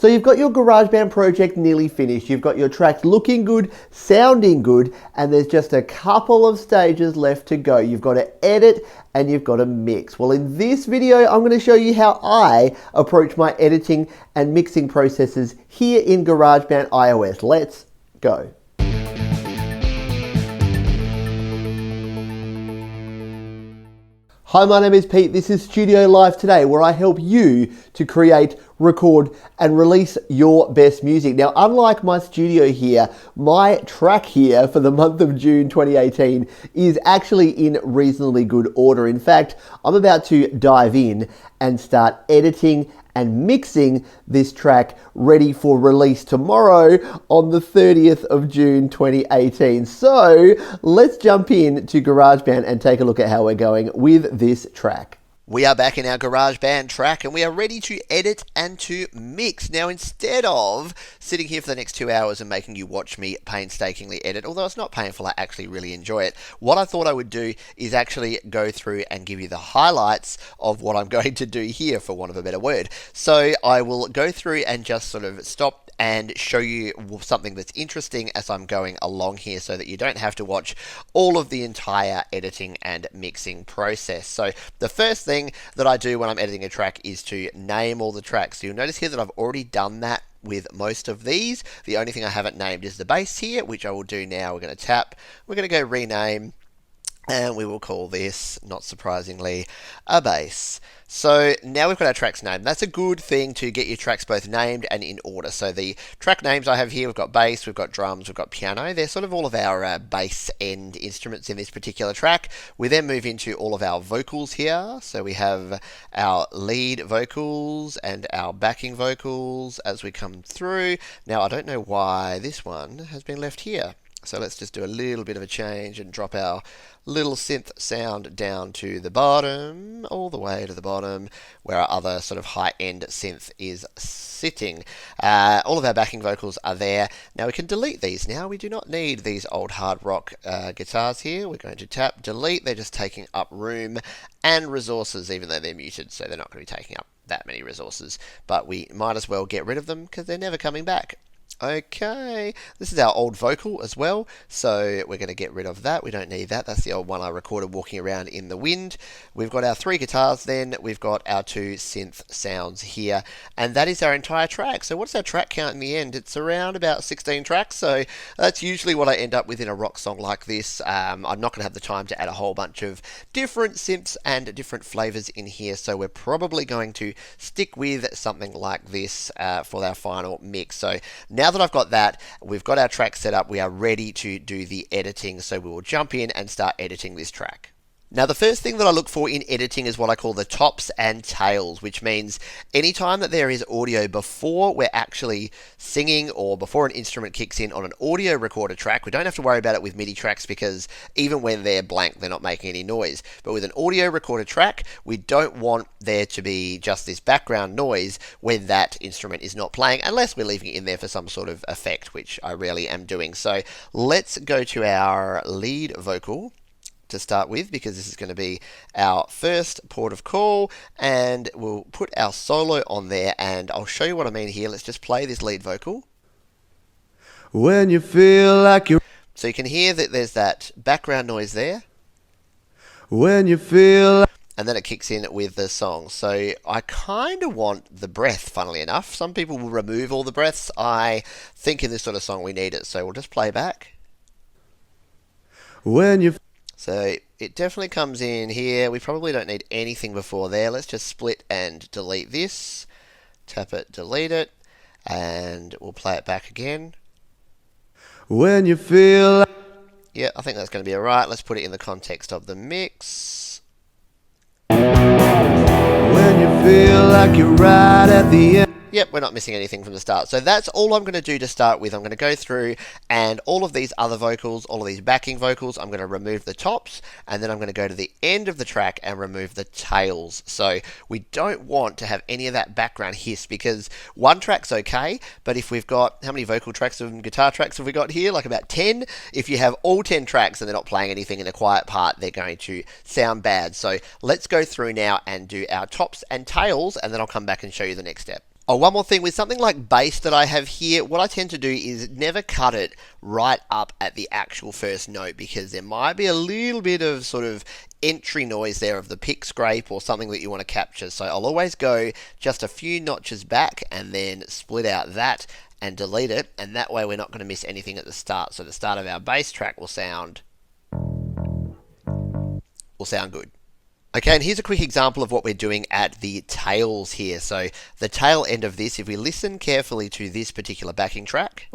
So you've got your GarageBand project nearly finished, you've got your tracks looking good, sounding good, and there's just a couple of stages left to go. You've got to edit and you've got to mix. Well, in this video, I'm going to show you how I approach my editing and mixing processes here in GarageBand iOS. Let's go. Hi, my name is Pete. This is Studio Live Today, where I help you to create, record, and release your best music. Now, unlike my studio here, my track here for the month of June 2018 is actually in reasonably good order. In fact, I'm about to dive in and start editing and mixing this track ready for release tomorrow on the 30th of June 2018. So let's jump in to GarageBand and take a look at how we're going with this track. We are back in our GarageBand track and we are ready to edit and to mix. Now, instead of sitting here for the next 2 hours and making you watch me painstakingly edit, although it's not painful, I actually really enjoy it, what I thought I would do is actually go through and give you the highlights of what I'm going to do here, for want of a better word. So I will go through and just sort of stop and show you something that's interesting as I'm going along here, so that you don't have to watch all of the entire editing and mixing process. So the first thing that I do when I'm editing a track is to name all the tracks. So you'll notice here that I've already done that with most of these. The only thing I haven't named is the bass here, which I will do now. We're going to tap, we're going to go rename, and we will call this, not surprisingly, a bass. So now we've got our tracks named. That's a good thing to get your tracks both named and in order. So the track names I have here, we've got bass, we've got drums, we've got piano. They're sort of all of our bass end instruments in this particular track. We then move into all of our vocals here. So we have our lead vocals and our backing vocals as we come through. Now I don't know why this one has been left here. So let's just do a little bit of a change and drop our little synth sound down to the bottom, all the way to the bottom, where our other sort of high-end synth is sitting. All of our backing vocals are there. Now we can delete these now. We do not need these old hard rock guitars here. We're going to tap delete. They're just taking up room and resources, even though they're muted, so they're not going to be taking up that many resources. But we might as well get rid of them because they're never coming back. Okay, this is our old vocal as well, so we're going to get rid of that. We don't need that. That's the old one I recorded walking around in the wind. We've got our 3 guitars then, we've got our 2 synth sounds here, and that is our entire track. So what's our track count in the end? It's around about 16 tracks, so that's usually what I end up with in a rock song like this. I'm not going to have the time to add a whole bunch of different synths and different flavors in here, so we're probably going to stick with something like this for our final mix. So now that I've got that, we've got our track set up, we are ready to do the editing, so we will jump in and start editing this track. Now, the first thing that I look for in editing is what I call the tops and tails, which means anytime that there is audio before we're actually singing or before an instrument kicks in on an audio recorder track, we don't have to worry about it with MIDI tracks because even when they're blank, they're not making any noise. But with an audio recorder track, we don't want there to be just this background noise when that instrument is not playing, unless we're leaving it in there for some sort of effect, which I rarely am doing. So let's go to our lead vocal to start with, because this is going to be our first port of call, and we'll put our solo on there, and I'll show you what I mean here. Let's just play this lead vocal. When you feel like you... So you can hear that there's that background noise there. When you feel... And then it kicks in with the song. So I kind of want the breath, funnily enough. Some people will remove all the breaths. I think in this sort of song we need it, so we'll just play back. When you... So it definitely comes in here. We probably don't need anything before there. Let's just split and delete this. Tap it, delete it, and we'll play it back again. When you feel... Yeah, I think that's going to be alright. Let's put it in the context of the mix. When you feel like you're right at the end. Yep, we're not missing anything from the start. So that's all I'm going to do to start with. I'm going to go through and all of these other vocals, all of these backing vocals, I'm going to remove the tops, and then I'm going to go to the end of the track and remove the tails. So we don't want to have any of that background hiss, because one track's okay, but if we've got, how many vocal tracks and guitar tracks have we got here? Like about 10. If you have all 10 tracks and they're not playing anything in a quiet part, they're going to sound bad. So let's go through now and do our tops and tails, and then I'll come back and show you the next step. Oh, one more thing with something like bass that I have here, what I tend to do is never cut it right up at the actual first note because there might be a little bit of sort of entry noise there of the pick scrape or something that you want to capture. So I'll always go just a few notches back and then split out that and delete it, and that way we're not going to miss anything at the start. So the start of our bass track will sound good. Okay, and here's a quick example of what we're doing at the tails here. So the tail end of this, if we listen carefully to this particular backing track,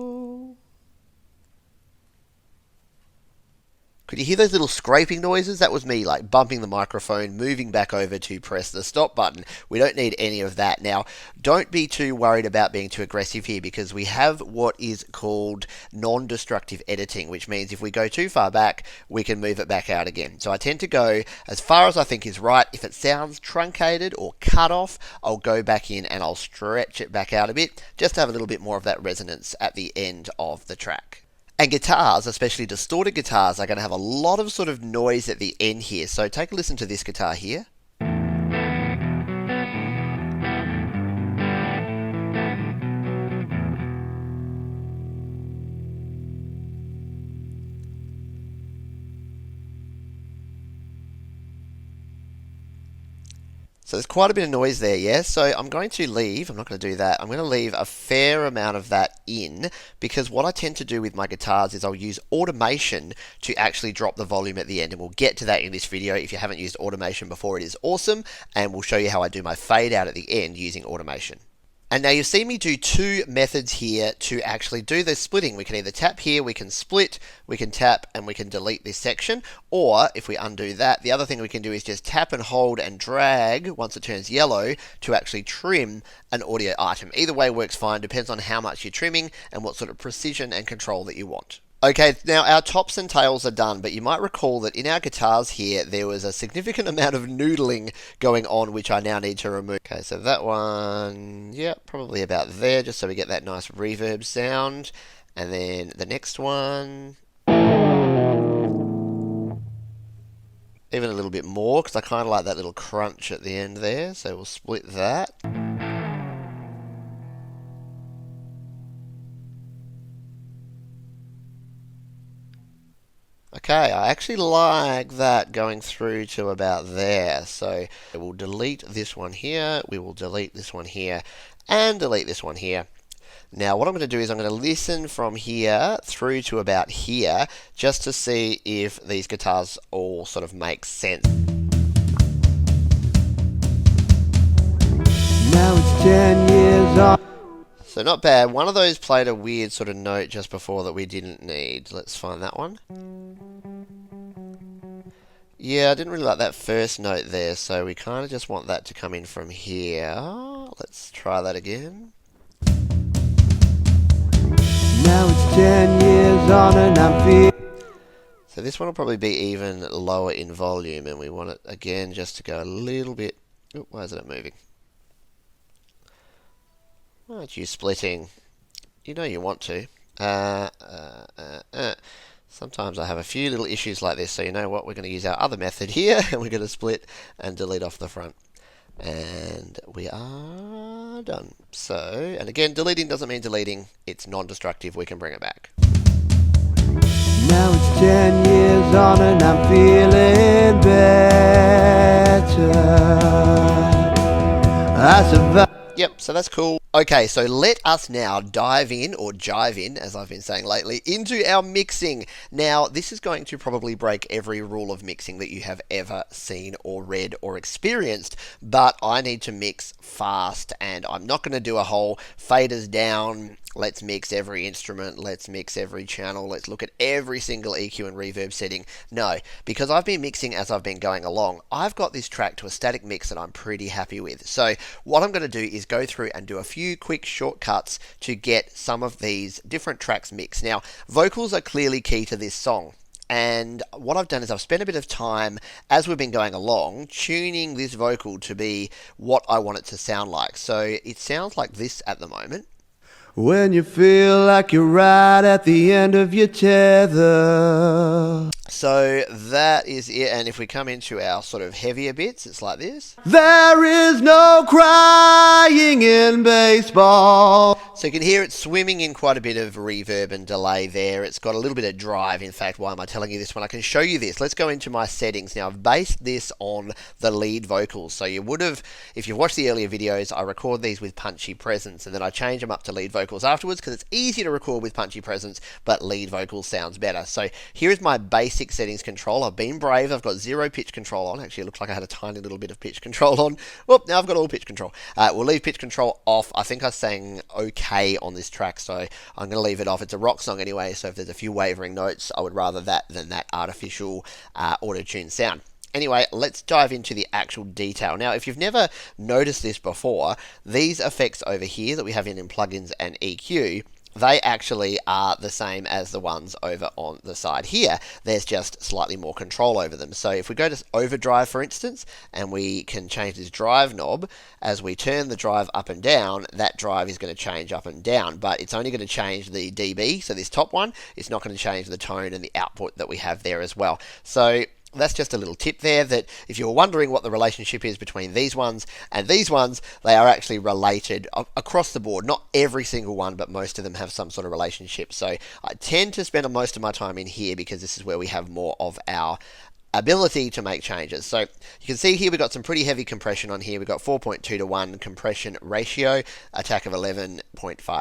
could you hear those little scraping noises? That was me like bumping the microphone, moving back over to press the stop button. We don't need any of that. Now, don't be too worried about being too aggressive here because we have what is called non-destructive editing, which means if we go too far back, we can move it back out again. So I tend to go as far as I think is right. If it sounds truncated or cut off, I'll go back in and I'll stretch it back out a bit just to have a little bit more of that resonance at the end of the track. And guitars, especially distorted guitars, are going to have a lot of sort of noise at the end here. So take a listen to this guitar here. So there's quite a bit of noise there, yeah? So I'm not going to do that. I'm going to leave a fair amount of that in because what I tend to do with my guitars is I'll use automation to actually drop the volume at the end. And we'll get to that in this video. If you haven't used automation before, it is awesome. And we'll show you how I do my fade out at the end using automation. And now you see me do two methods here to actually do the splitting. We can either tap here, we can split, we can tap, and we can delete this section. Or if we undo that, the other thing we can do is just tap and hold and drag once it turns yellow to actually trim an audio item. Either way works fine, depends on how much you're trimming and what sort of precision and control that you want. Okay, now our tops and tails are done, but you might recall that in our guitars here, there was a significant amount of noodling going on, which I now need to remove. Okay, so that one, yeah, probably about there, just so we get that nice reverb sound. And then the next one, even a little bit more, because I kind of like that little crunch at the end there, so we'll split that. Okay, I actually like that going through to about there. So we'll delete this one here, we will delete this one here, and delete this one here. Now what I'm going to do is I'm going to listen from here through to about here, just to see if these guitars all sort of make sense. Now it's 10 years on. So not bad. One of those played a weird sort of note just before that we didn't need. Let's find that one. Yeah, I didn't really like that first note there, so we kind of just want that to come in from here. Let's try that again. Now it's 10 years on and I'm so this one will probably be even lower in volume, and we want it again just to go a little bit. Oop, why isn't it moving? Why aren't you splitting? You know you want to. Sometimes I have a few little issues like this, so you know what? We're going to use our other method here, and we're going to split and delete off the front. And we are done. So, and again, deleting doesn't mean deleting. It's non-destructive. We can bring it back. Now it's 10 years on and I'm feeling better. I survived. Yep, so that's cool. Okay, so let us now dive in, or jive in, as I've been saying lately, into our mixing. Now, this is going to probably break every rule of mixing that you have ever seen or read or experienced, but I need to mix fast, and I'm not going to do a whole faders down, let's mix every instrument, let's mix every channel, let's look at every single EQ and reverb setting. No, because I've been mixing as I've been going along, I've got this track to a static mix that I'm pretty happy with. So what I'm going to do is go through and do a few quick shortcuts to get some of these different tracks mixed. Now, vocals are clearly key to this song. And what I've done is I've spent a bit of time as we've been going along tuning this vocal to be what I want it to sound like. So it sounds like this at the moment. when you feel like you're right at the end of your tether. So that is it, and if we come into our sort of heavier bits, it's like this. There is no crying in baseball. So you can hear it swimming in quite a bit of reverb and delay there. It's got a little bit of drive. In fact, why am I telling you this when I can show you this? Let's go into my settings. Now, I've based this on the lead vocals. So you would have, if you've watched the earlier videos, I record these with punchy presence, and then I change them up to lead vocals afterwards because it's easier to record with punchy presence, but lead vocals sounds better. So here is my basic settings control. I've been brave. I've got 0 pitch control on. Actually, it looks like I had a tiny little bit of pitch control on. Well, now I've got all pitch control. We'll leave pitch control off. I think I sang okay on this track, so I'm going to leave it off. It's a rock song anyway, so if there's a few wavering notes, I would rather that than that artificial auto-tune sound. Anyway, let's dive into the actual detail. Now, if you've never noticed this before, these effects over here that we have in plugins and EQ, they actually are the same as the ones over on the side here. There's just slightly more control over them. So if we go to overdrive, for instance, and we can change this drive knob, as we turn the drive up and down, that drive is going to change up and down, but it's only going to change the dB. So this top one, it's not going to change the tone and the output that we have there as well. So that's just a little tip there, that if you're wondering what the relationship is between these ones and these ones, they are actually related across the board. Not every single one, but most of them have some sort of relationship. So I tend to spend most of my time in here because this is where we have more of our ability to make changes. So you can see here we've got some pretty heavy compression on here. We've got 4.2 to 1 compression ratio, attack of 11.5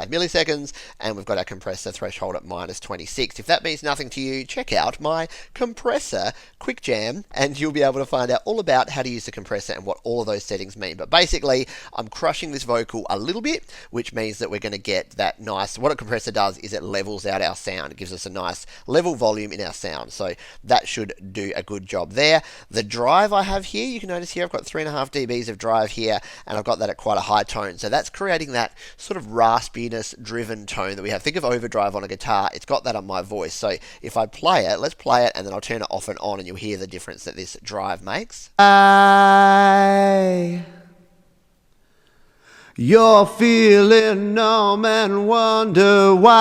milliseconds, and we've got our compressor threshold at -26. If that means nothing to you, check out my compressor quick jam and you'll be able to find out all about how to use the compressor and what all of those settings mean. But basically, I'm crushing this vocal a little bit, which means that we're going to get that nice, what a compressor does is it levels out our sound. It gives us a nice level volume in our sound. So that should do a good job there. The drive I have here, you can notice here I've got 3.5 dBs of drive here, and I've got that at quite a high tone. So that's creating that sort of raspiness driven tone that we have. Think of overdrive on a guitar. It's got that on my voice. So if I play it, let's play it, and then I'll turn it off and on, and you'll hear the difference that this drive makes. You're feeling numb and wonder why.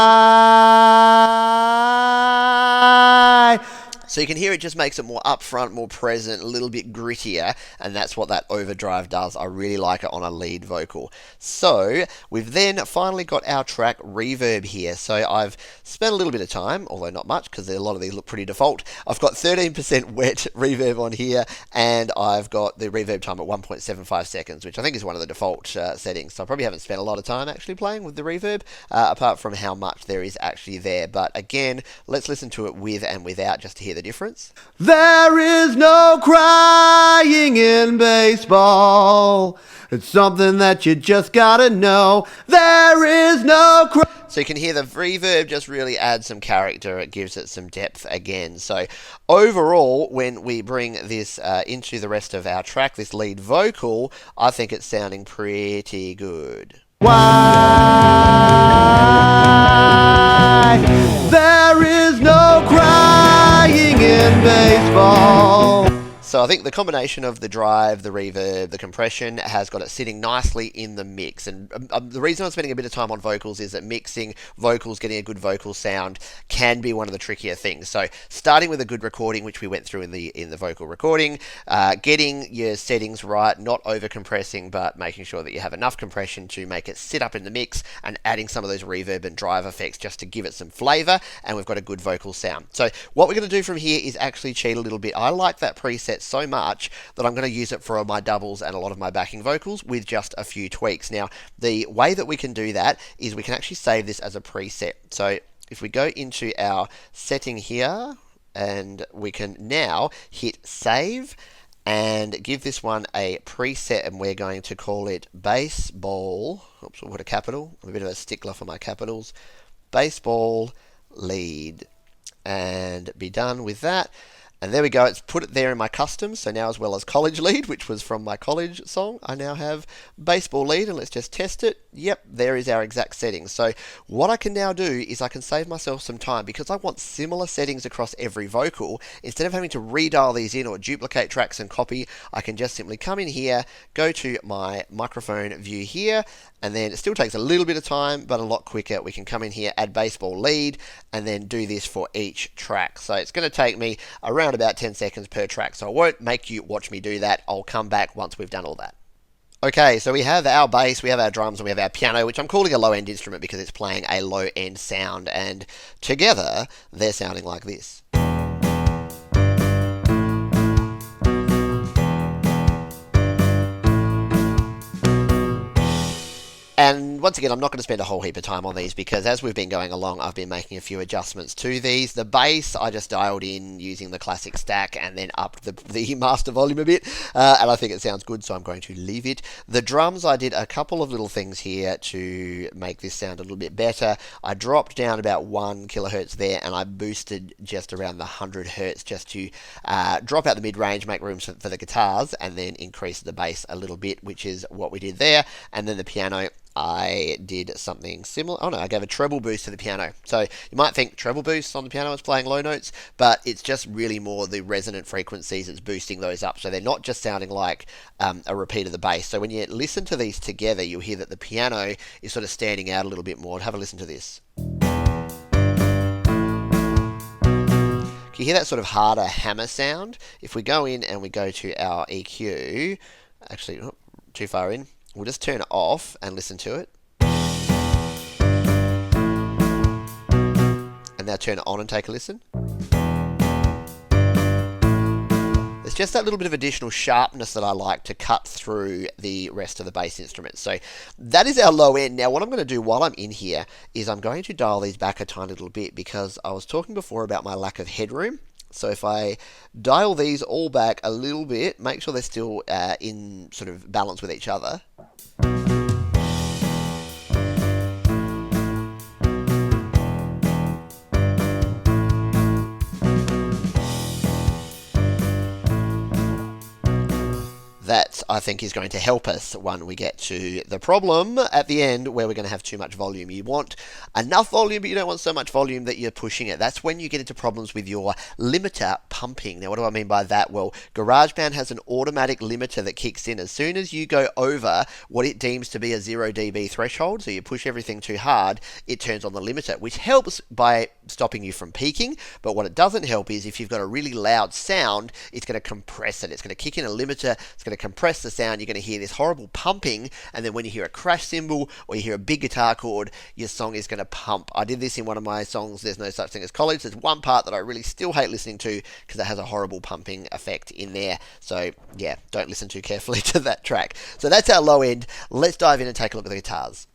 So you can hear it just makes it more upfront, more present, a little bit grittier, and that's what that overdrive does. I really like it on a lead vocal. So we've then finally got our track reverb here. So I've spent a little bit of time, although not much because a lot of these look pretty default. I've got 13% wet reverb on here, and I've got the reverb time at 1.75 seconds, which I think is one of the default settings. So I probably haven't spent a lot of time actually playing with the reverb, apart from how much there is actually there. But again, let's listen to it with and without just to hear the difference. There is no crying in baseball. It's something that you just gotta know. There is no crying. So you can hear the reverb just really adds some character. It gives it some depth again. So overall, when we bring this into the rest of our track, this lead vocal, I think it's sounding pretty good. Why? There is no crying in baseball. So I think the combination of the drive, the reverb, the compression has got it sitting nicely in the mix. And the reason I'm spending a bit of time on vocals is that mixing vocals, getting a good vocal sound can be one of the trickier things. So starting with a good recording, which we went through in the vocal recording, getting your settings right, not over compressing, but making sure that you have enough compression to make it sit up in the mix, and adding some of those reverb and drive effects just to give it some flavor, and we've got a good vocal sound. So what we're going to do from here is actually cheat a little bit. I like that preset so much that I'm going to use it for my doubles and a lot of my backing vocals with just a few tweaks. Now, the way that we can do that is we can actually save this as a preset. So if we go into our setting here, and we can now hit save and give this one a preset, and we're going to call it baseball. Oops, we'll put a capital. I'm a bit of a stickler for my capitals. Baseball lead, and be done with that. And there we go, it's put it there in my customs. So now, as well as college lead, which was from my college song, I now have baseball lead, and let's just test it. Yep, there is our exact settings. So what I can now do is I can save myself some time because I want similar settings across every vocal. Instead of having to redial these in or duplicate tracks and copy, I can just simply come in here, go to my microphone view here, and then it still takes a little bit of time, but a lot quicker. We can come in here, add baseball lead, and then do this for each track. So it's going to take me around about 10 seconds per track. So I won't make you watch me do that. I'll come back once we've done all that. Okay, so we have our bass, we have our drums, and we have our piano, which I'm calling a low-end instrument because it's playing a low-end sound, and together they're sounding like this. And once again, I'm not going to spend a whole heap of time on these because as we've been going along, I've been making a few adjustments to these. The bass, I just dialed in using the classic stack and then upped the master volume a bit, and I think it sounds good, so I'm going to leave it. The drums, I did a couple of little things here to make this sound a little bit better. I dropped down about 1 kilohertz there, and I boosted just around the 100 hertz just to drop out the mid-range, make room for the guitars, and then increase the bass a little bit, which is what we did there. And then the piano, I did something similar. Oh no, I gave a treble boost to the piano. So you might think treble boost on the piano is playing low notes, but it's just really more the resonant frequencies it's boosting those up. So they're not just sounding like a repeat of the bass. So when you listen to these together, you'll hear that the piano is sort of standing out a little bit more. Have a listen to this. Can you hear that sort of harder hammer sound? If we go in and we go to our EQ, actually, too far in. We'll just turn it off and listen to it. And now turn it on and take a listen. There's just that little bit of additional sharpness that I like to cut through the rest of the bass instruments. So that is our low end. Now what I'm going to do while I'm in here is I'm going to dial these back a tiny little bit because I was talking before about my lack of headroom. So if I dial these all back a little bit, make sure they're still in sort of balance with each other. That, I think, is going to help us when we get to the problem at the end where we're going to have too much volume. You want enough volume, but you don't want so much volume that you're pushing it. That's when you get into problems with your limiter pumping. Now, what do I mean by that? Well, GarageBand has an automatic limiter that kicks in as soon as you go over what it deems to be a 0 dB threshold. So you push everything too hard, it turns on the limiter, which helps by stopping you from peaking. But what it doesn't help is if you've got a really loud sound, it's going to compress it. It's going to kick in a limiter, it's going to compress the sound, you're going to hear this horrible pumping, and then when you hear a crash cymbal or you hear a big guitar chord, your song is going to pump. I did this in one of my songs, There's No Such Thing as College. There's one part that I really still hate listening to because it has a horrible pumping effect in there. So yeah, don't listen too carefully to that track. So that's our low end. Let's dive in and take a look at the guitars.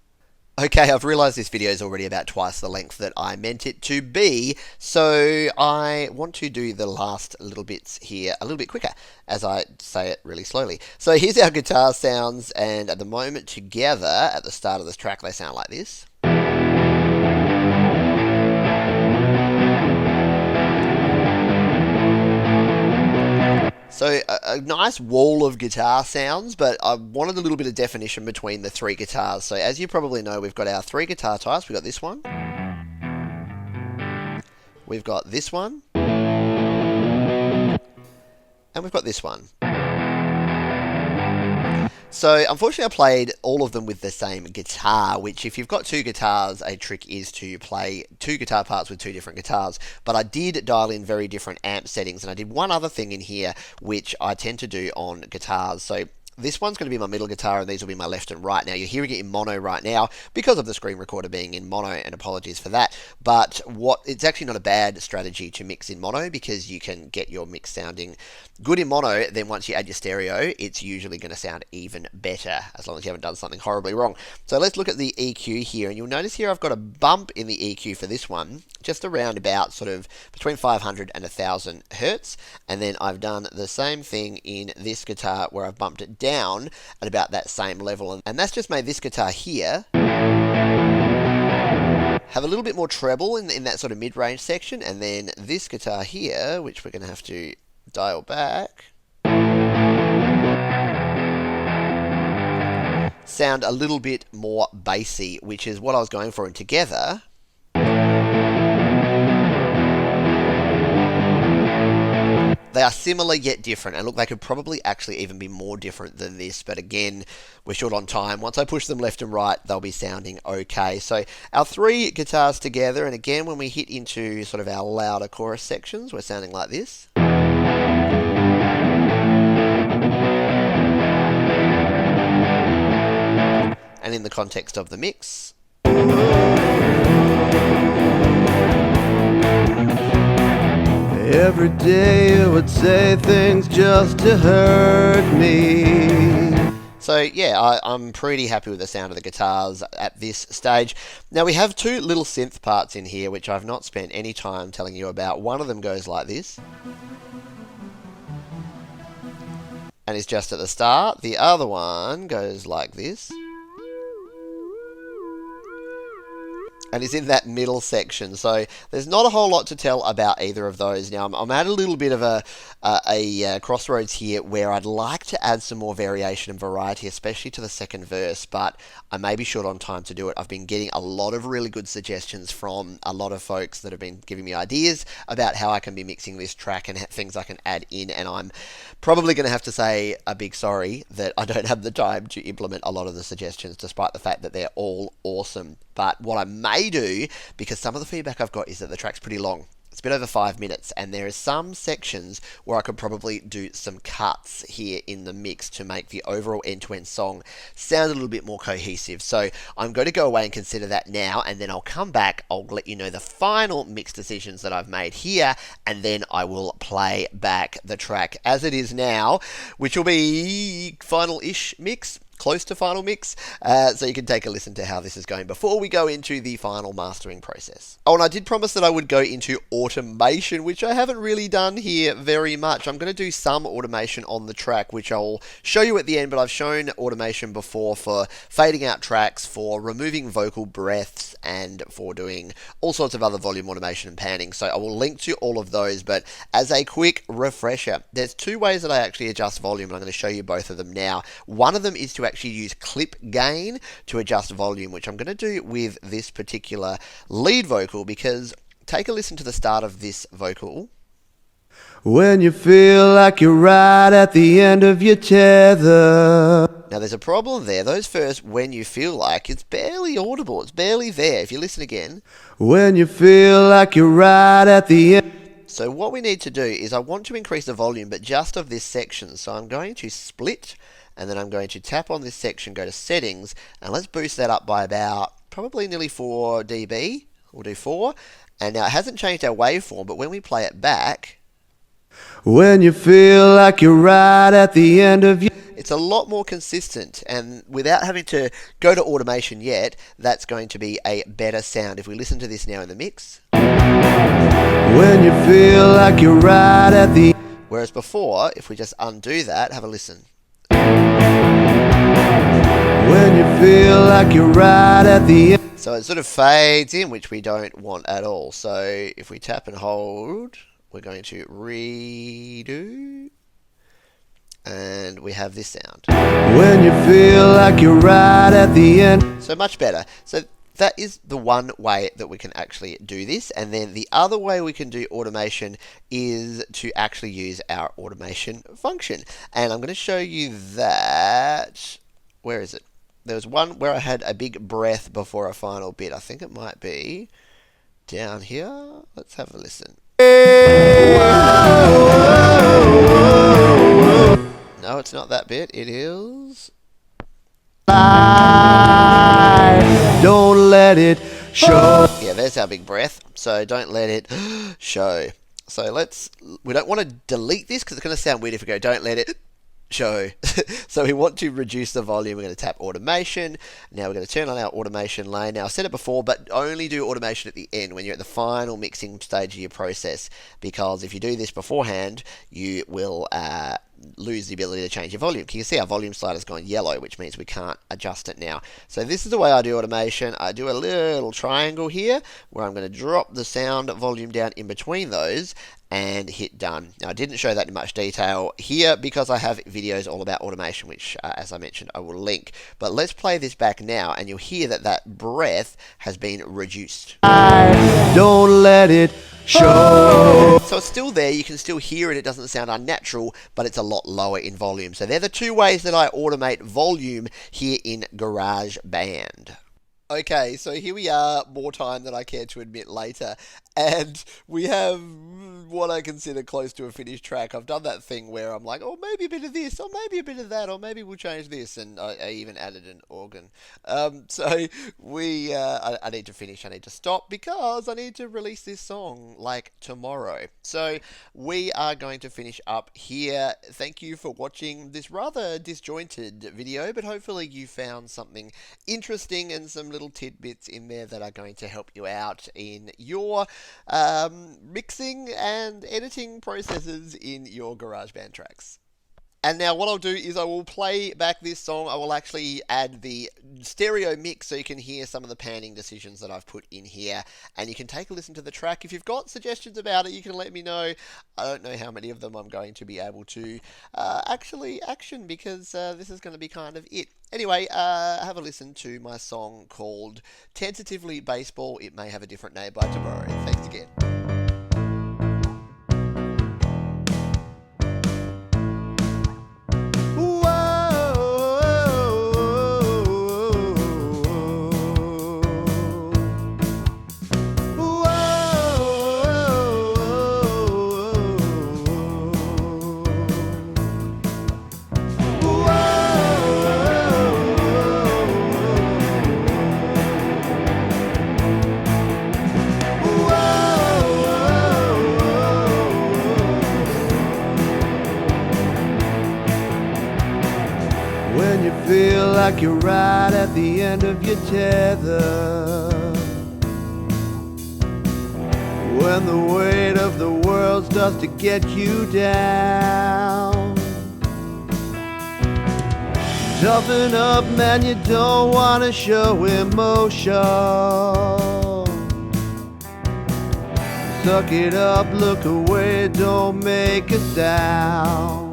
Okay, I've realised this video is already about twice the length that I meant it to be, so I want to do the last little bits here a little bit quicker, as I say it really slowly. So here's our guitar sounds, and at the moment together, at the start of this track, they sound like this. So a nice wall of guitar sounds, but I wanted a little bit of definition between the three guitars. So as you probably know, we've got our three guitar types. We've got this one. We've got this one. And we've got this one. So unfortunately I played all of them with the same guitar, which if you've got two guitars, a trick is to play two guitar parts with two different guitars. But I did dial in very different amp settings, and I did one other thing in here which I tend to do on guitars. So this one's going to be my middle guitar, and these will be my left and right. Now, you're hearing it in mono right now because of the screen recorder being in mono, and apologies for that. But it's actually not a bad strategy to mix in mono because you can get your mix sounding good in mono. Then once you add your stereo, it's usually going to sound even better as long as you haven't done something horribly wrong. So let's look at the EQ here, and you'll notice here I've got a bump in the EQ for this one, just around about sort of between 500 and 1000 hertz. And then I've done the same thing in this guitar where I've bumped it down at about that same level, and that's just made this guitar here have a little bit more treble in that sort of mid-range section, and then this guitar here, which we're going to have to dial back, sound a little bit more bassy, which is what I was going for. And together, they are similar yet different, and look, they could probably actually even be more different than this, but again, we're short on time. Once I push them left and right, they'll be sounding okay. So our 3 guitars together, and again, when we hit into sort of our louder chorus sections, we're sounding like this. And in the context of the mix, every day you would say things just to hurt me. so yeah, I'm pretty happy with the sound of the guitars at this stage. Now we have 2 little synth parts in here, which I've not spent any time telling you about. One of them goes like this, and is just at the start. The other one goes like this, and is in that middle section. So there's not a whole lot to tell about either of those. Now I'm at a little bit of a crossroads here where I'd like to add some more variation and variety, especially to the second verse, but I may be short on time to do it. I've been getting a lot of really good suggestions from a lot of folks that have been giving me ideas about how I can be mixing this track and things I can add in, and I'm probably going to have to say a big sorry that I don't have the time to implement a lot of the suggestions, despite the fact that they're all awesome. But what I may do, because some of the feedback I've got is that the track's pretty long. It's a bit over 5 minutes, and there are some sections where I could probably do some cuts here in the mix to make the overall end-to-end song sound a little bit more cohesive. So I'm going to go away and consider that now, and then I'll come back, I'll let you know the final mix decisions that I've made here, and then I will play back the track as it is now, which will be final-ish mix, close to final mix, so you can take a listen to how this is going before we go into the final mastering process. Oh, and I did promise that I would go into automation, which I haven't really done here very much. I'm going to do some automation on the track, which I'll show you at the end, but I've shown automation before for fading out tracks, for removing vocal breaths, and for doing all sorts of other volume automation and panning. So I will link to all of those, but as a quick refresher, there's 2 ways that I actually adjust volume, and I'm going to show you both of them now. One of them is to actually use clip gain to adjust volume, which I'm going to do with this particular lead vocal, because take a listen to the start of this vocal. When you feel like you're right at the end of your tether. Now there's a problem there. Those first "when you feel like," it's barely audible. It's barely there. If you listen again. When you feel like you're right at the end. So what we need to do is I want to increase the volume, but just of this section. So I'm going to split, and then I'm going to tap on this section, go to settings, and let's boost that up by about probably nearly 4 dB. We'll do 4. And now it hasn't changed our waveform, but when we play it back, when you feel like you're right at the end of your... It's a lot more consistent, and without having to go to automation yet, that's going to be a better sound. If we listen to this now in the mix. When you feel like you're right at the... Whereas before, if we just undo that, have a listen. When you feel like you're right at the end. So it sort of fades in, which we don't want at all. So if we tap and hold, we're going to redo, and we have this sound. When you feel like you're right at the end. So much better. So that is the one way that we can actually do this. And then the other way we can do automation is to actually use our automation function. And I'm going to show you that. Where is it? There was one where I had a big breath before a final bit. I think it might be down here. Let's have a listen. No, it's not that bit. It is. Don't let it show. Yeah, there's our big breath. So don't let it show. So we don't want to delete this because it's going to sound weird if we go, don't let it show. So we want to reduce the volume. We're going to tap automation. Now we're going to turn on our automation lane. Now I said it before, but only do automation at the end when you're at the final mixing stage of your process, because if you do this beforehand, you will lose the ability to change your volume. You can see our volume slider's gone yellow, which means we can't adjust it now. So this is the way I do automation. I do a little triangle here where I'm going to drop the sound volume down in between those and hit done. Now I didn't show that in much detail here because I have videos all about automation, which as I mentioned I will link. But let's play this back now and you'll hear that that breath has been reduced. Don't let it show. So it's still there, you can still hear it, it doesn't sound unnatural, but it's a lot lower in volume. So they're the two ways that I automate volume here in GarageBand. Okay, so here we are, more time than I care to admit later, and we have what I consider close to a finished track. I've done that thing where I'm like, oh, maybe a bit of this, or maybe a bit of that, or maybe we'll change this, and I even added an organ. So I need to finish, I need to stop, because I need to release this song, like, tomorrow. So we are going to finish up here. Thank you for watching this rather disjointed video, but hopefully you found something interesting and some little tidbits in there that are going to help you out in your mixing and editing processes in your GarageBand tracks. And now what I'll do is I will play back this song. I will actually add the stereo mix so you can hear some of the panning decisions that I've put in here. And you can take a listen to the track. If you've got suggestions about it, you can let me know. I don't know how many of them I'm going to be able to actually action, because this is going to be kind of it. Anyway, have a listen to my song called Tentatively Baseball. It may have a different name by tomorrow. Thanks again. When you feel like you're right at the end of your tether, when the weight of the world starts to get you down, toughen up, man, you don't want to show emotion. Suck it up, look away, don't make a sound.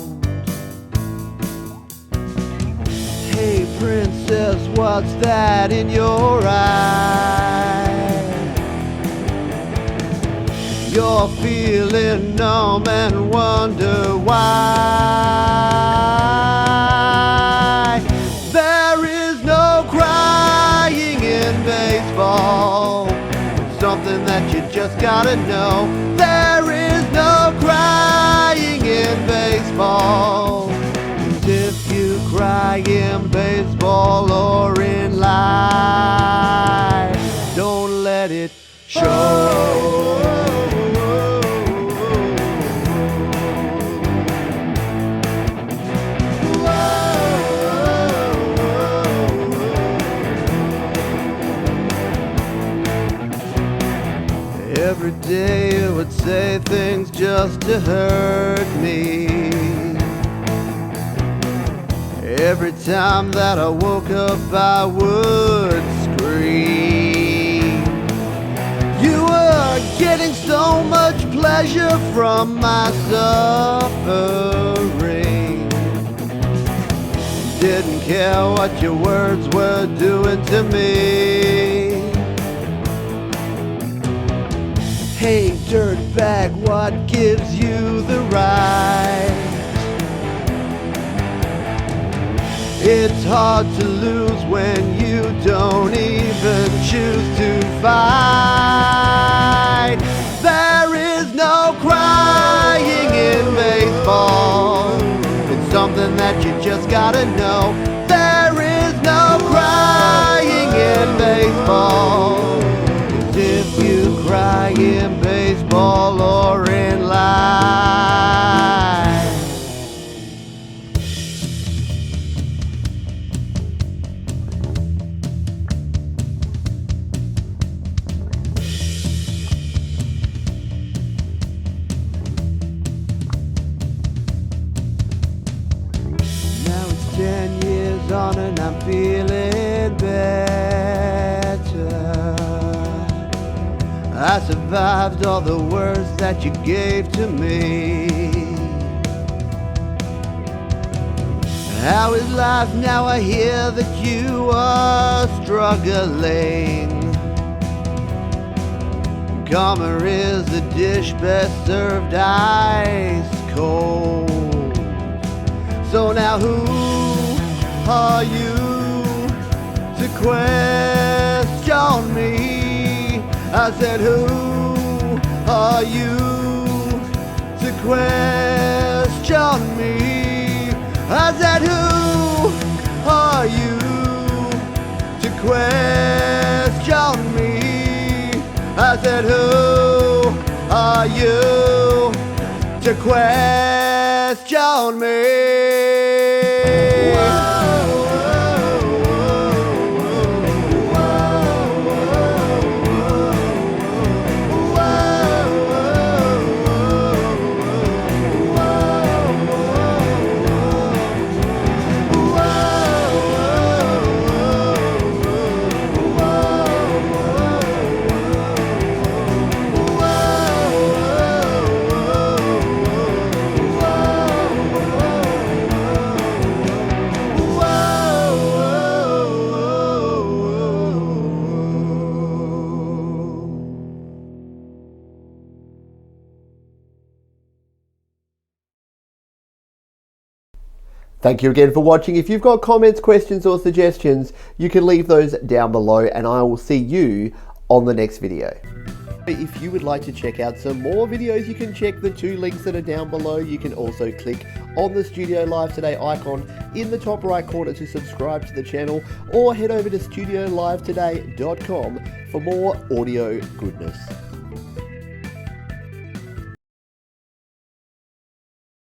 Hey princess, what's that in your eye? You're feeling numb and wonder why. There is no crying in baseball. It's something that you just gotta know. There is no crying in baseball. If you cry in baseball or in life, don't let it show. Every day you would say things just to hurt me. Every time that I woke up I would scream. You were getting so much pleasure from my suffering. Didn't care what your words were doing to me. Hey dirtbag, what gives you the right? It's hard to lose when you don't even choose to fight. There is no crying in baseball. It's something that you just gotta know. There is no crying in baseball. 'Cause if you cry in baseball or in life, feeling better. I survived all the words that you gave to me. How is life now? I hear that you are struggling. Karma is the dish best served ice cold. So now who are you to question me? I said, who are you to question me? I said, who are you to question me? I said, who are you to question me? Thank you again for watching. If you've got comments, questions or suggestions, you can leave those down below and I will see you on the next video. If you would like to check out some more videos, you can check the 2 links that are down below. You can also click on the Studio Live Today icon in the top right corner to subscribe to the channel, or head over to studiolivetoday.com for more audio goodness.